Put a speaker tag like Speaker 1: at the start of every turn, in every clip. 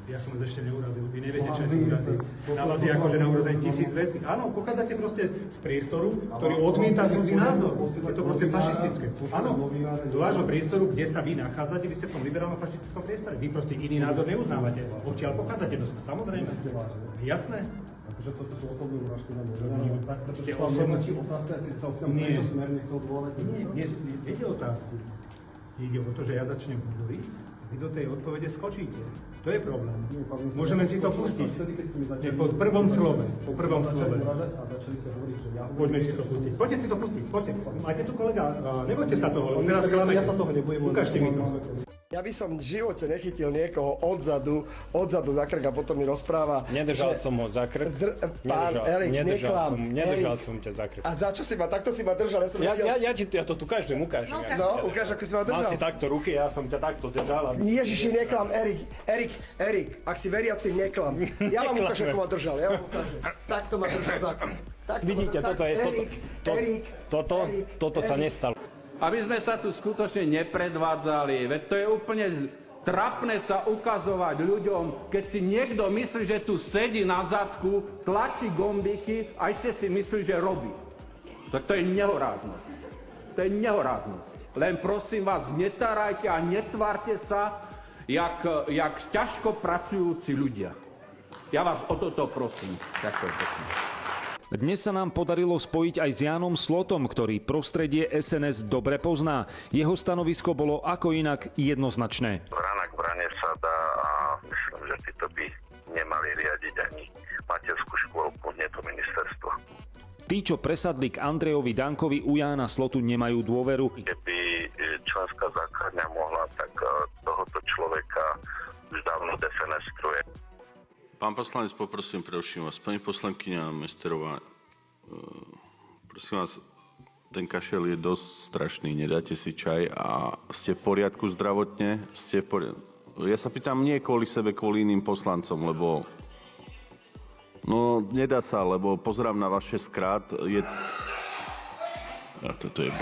Speaker 1: Ja som vás ešte neurazil, vy neviete, čo je neurazil. Na vás je akože na úroveň 1000 vecí. Áno, pochádzate proste z priestoru, ktorý odmieta cudzí názor. Je to proste fašistické. Áno, do vášho priestoru, kde sa vy nachádzate, vy ste v tom liberálno-fašistickom priestore. Vy proste iný názor neuznávate. Odtiaľ pochádzate, samozrejme. Jasné?
Speaker 2: Že toto sú osobné urážky na môže.
Speaker 1: Ste osobné?
Speaker 2: Otázka, keď sa občan tento smer nechcel odvolať.
Speaker 1: Nie, ide otázku. Ide o to, že ja začnem hovoriť, vy do tej odpovede skočíte. To je problém. Môžeme si to pustiť. Po prvom slove. Poďme si to pustiť. Poďte si to pustiť. Poďte. Máte tu kolega, nebojte sa toho, teraz klamete.
Speaker 2: Ja sa toho nebojím.
Speaker 1: Ukážte mi to.
Speaker 3: Ja by som v živote nechytil niekoho odzadu za krk a potom mi rozpráva.
Speaker 4: Nedržal som ho za krk.
Speaker 3: Pán Erik,
Speaker 4: Nedržal som ťa za krk.
Speaker 3: A za čo si ma? Takto si ma držal.
Speaker 4: Ja to tu každému ukážem.
Speaker 3: No, ukáž, ako si ma držal.
Speaker 4: Mal si takto ruky, ja som ťa takto držal.
Speaker 3: Ježiši, neklam, Erik, ak si veriaci, neklam. Ja vám ukážem, ako ma držal. Takto ma držal za krk.
Speaker 4: Vidíte, toto sa nestalo.
Speaker 5: Aby sme sa tu skutočne nepredvádzali, veď to je úplne trapné sa ukazovať ľuďom, keď si niekto myslí, že tu sedí na zadku, tlačí gombíky a ešte si myslí, že robí. Tak to je nehoráznosť. To je nehoráznosť. Len prosím vás, netárajte a netvárte sa, jak ťažko pracujúci ľudia. Ja vás o toto prosím. Ďakujem pekne.
Speaker 6: Dnes sa nám podarilo spojiť aj s Jánom Slotom, ktorý prostredie SNS dobre pozná. Jeho stanovisko bolo ako inak jednoznačné.
Speaker 7: Vrana k vrane sa dá a myslím, že títo by nemali riadiť ani materskú škôlku, nie to ministerstvo.
Speaker 6: Tí, čo presadli k Andrejovi Dankovi, u Jána Slotu nemajú dôveru.
Speaker 7: Keby členská základňa mohla, tak tohoto človeka už dávno defenestruje.
Speaker 8: Pán poslanec, poprosím, preruším vás. Pani poslankyňa Mesterová, prosím vás, ten kašel je dosť strašný, nedáte si čaj a ste v poriadku zdravotne? Ja sa pýtam nie kvôli sebe, kvôli iným poslancom, lebo no, nedá sa, lebo pozerám na vaše skrát, a toto je...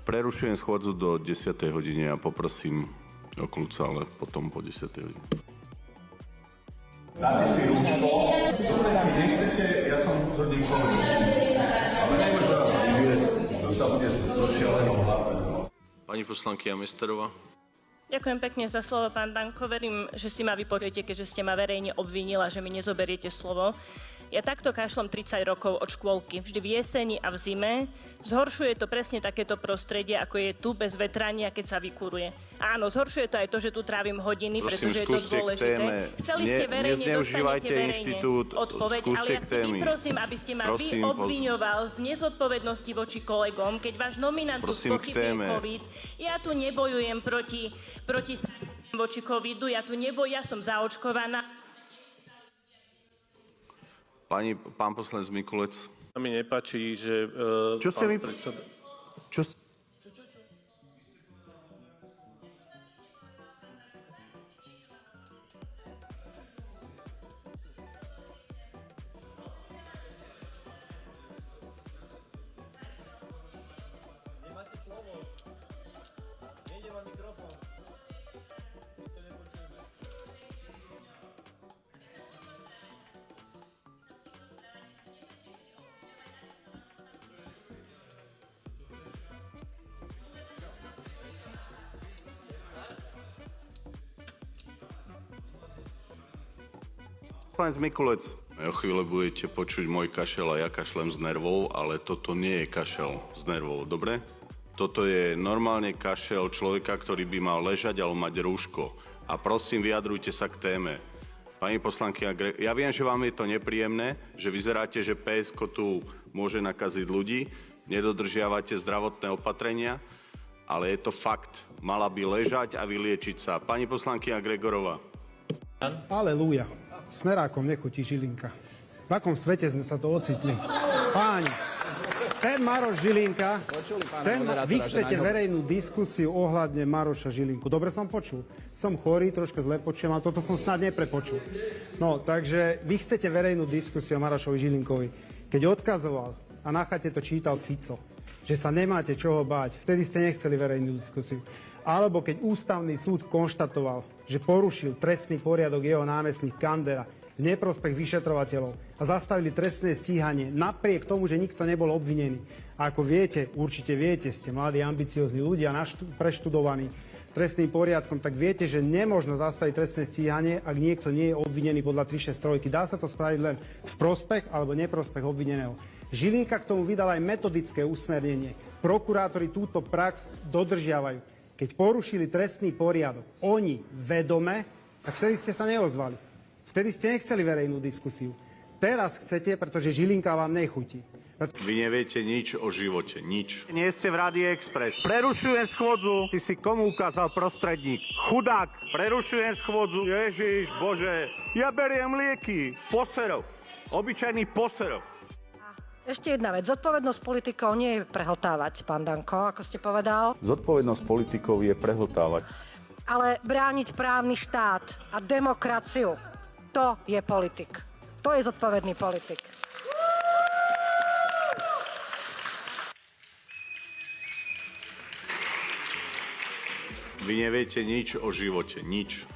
Speaker 8: Prerušujem schôdzu do 10. hodiny a poprosím o kľud, ale potom po 10. hodine.
Speaker 9: Dáte si rúško, dobre, ak nechcete, ja som zhodný koľko. Ale nemôžem vás vyviesť, kto sa bude zo šialenou hľadať.
Speaker 8: Pani poslankyňa Mesterová.
Speaker 10: Ďakujem pekne za slovo, pán Danko. Verím, že si ma vypočujete, keďže ste ma verejne obvinila, že mi nezoberiete slovo. Ja takto kašlom 30 rokov od škôlky, vždy v jeseni a v zime. Zhoršuje to presne takéto prostredie, ako je tu bez vetrania, keď sa vykuruje. Áno, zhoršuje to aj to, že tu trávim hodiny, pretože je to dôležité. Chceli ste verejne, dostanete verejne odpoveď, ale ja si vyprosím, aby ste ma vy obviňoval z nezodpovednosti voči kolegom, keď váš nominant tu spochybňuje COVID. Ja tu nebojujem proti voči covidu, ja som zaočkovaná.
Speaker 8: Pán poslanec Mikulec.
Speaker 4: A mi nepáči, že...
Speaker 8: Čo ste mi...
Speaker 2: Nemáte slovo. Nejde vám mikrofón.
Speaker 8: Poslanec Mikulec. O chvíľu budete počuť môj kašel a ja kašlem z nervov, ale toto nie je kašel z nervov, dobre? Toto je normálne kašel človeka, ktorý by mal ležať alebo mať rúško. A prosím, vyjadrujte sa k téme. Pani poslankyňa, ja viem, že vám je to nepríjemné, že vyzeráte, že PSK tu môže nakaziť ľudí, nedodržiavate zdravotné opatrenia, ale je to fakt. Mala by ležať a vyliečiť sa. Pani poslankyňa Gregorová.
Speaker 11: Halelúja. Smerákom nechutí Žilinka. V akom svete sme sa to ocitli? Páni, ten Maroš Žilinka, vy chcete verejnú diskusiu ohľadne Maroša Žilinku. Dobre som počul. Som chorý, troška zle počujem, ale toto som snad neprepočul. No, takže vy chcete verejnú diskusiu o Marošovi Žilinkovi. Keď odkazoval a na chate to čítal Fico, že sa nemáte čoho báť. Vtedy ste nechceli verejnú diskusiu. Alebo keď ústavný súd konštatoval, že porušil trestný poriadok jeho námestník Kandera v neprospech vyšetrovateľov a zastavili trestné stíhanie napriek tomu, že nikto nebol obvinený. A ako viete, určite viete, ste mladí, ambiciózni ľudia, preštudovaní trestným poriadkom, tak viete, že nemožno zastaviť trestné stíhanie, ak niekto nie je obvinený podľa 363. Dá sa to spraviť len v prospech alebo neprospech obvineného. Žilinka k tomu vydala aj metodické usmernenie. Prokurátori túto prax dodržiavajú. Keď porušili trestný poriadok, oni vedome, tak vtedy ste sa neozvali. Vtedy ste nechceli verejnú diskusiu. Teraz chcete, pretože Žilinka vám nechutí.
Speaker 8: Vy neviete nič o živote, nič.
Speaker 9: Nie ste v Rádiu Express. Prerušujem schôdzu. Ty si komu ukázal prostredník? Chudák. Prerušujem schôdzu. Ježiš, Bože. Ja beriem lieky. Poserov. Obyčajný poserov.
Speaker 12: Ešte jedna vec. Zodpovednosť politikov nie je prehltávať, pán Danko, ako ste povedal.
Speaker 9: Zodpovednosť politikov je prehltávať.
Speaker 12: Ale brániť právny štát a demokraciu, to je politik. To je zodpovedný politik.
Speaker 8: Vy neviete nič o živote, nič.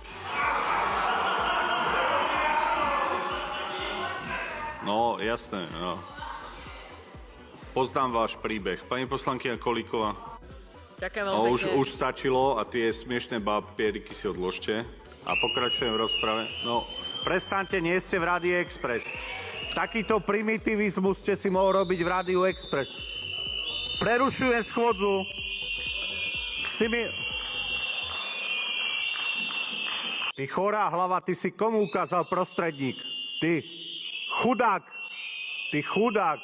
Speaker 8: No, jasné, no. Poznám váš príbeh. Pani poslankyňa Kolíková.
Speaker 10: Ďakujem
Speaker 8: No, už stačilo a tie smiešné papieriky si odložte. A pokračujem v rozprave. No,
Speaker 9: Prestaňte, nie ste v Rádiu Express. Takýto primitivizmus ste si mohol robiť v Rádiu Express. Prerušujem schôdzu. Ty chorá hlava, ty si komu ukázal prostredník? Ty chudák. Ty chudák.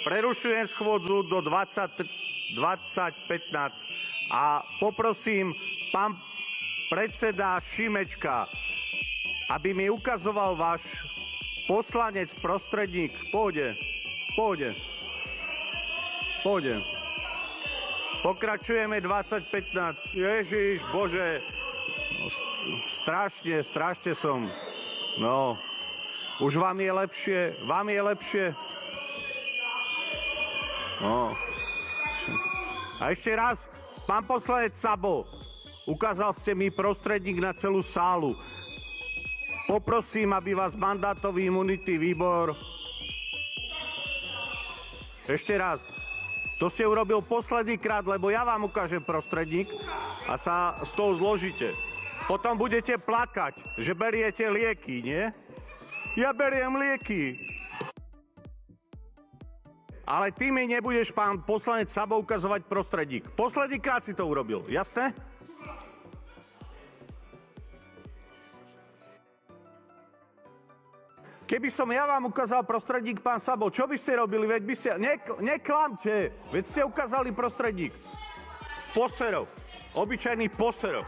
Speaker 9: Prerušujem schôdzu do 20:15 a poprosím pán predseda Šimečka, aby mi ukazoval váš poslanec prostredník. Pôjde. Pokračujeme 20:15. Ježiš, Bože. No, strašne som. No, už vám je lepšie? No. A ešte raz, pán poslanec Sabo, ukázal ste mi prostredník na celú sálu. Poprosím, aby vás mandátový imunitný výbor... Ešte raz, to ste urobil posledný krát, lebo ja vám ukážem prostredník a sa z toho zložíte. Potom budete plakať, že beriete lieky, nie? Ja beriem lieky. Ale ty mi nebudeš, pán poslanec Sabo, ukazovať prostredník. Posledný krát si to urobil, jasné? Keby som ja vám ukázal prostredník, pán Sabo, čo by ste robili? Veď by ste... Neklamte! Veď ste ukázali prostredník. Poserov. Obyčajný poserov.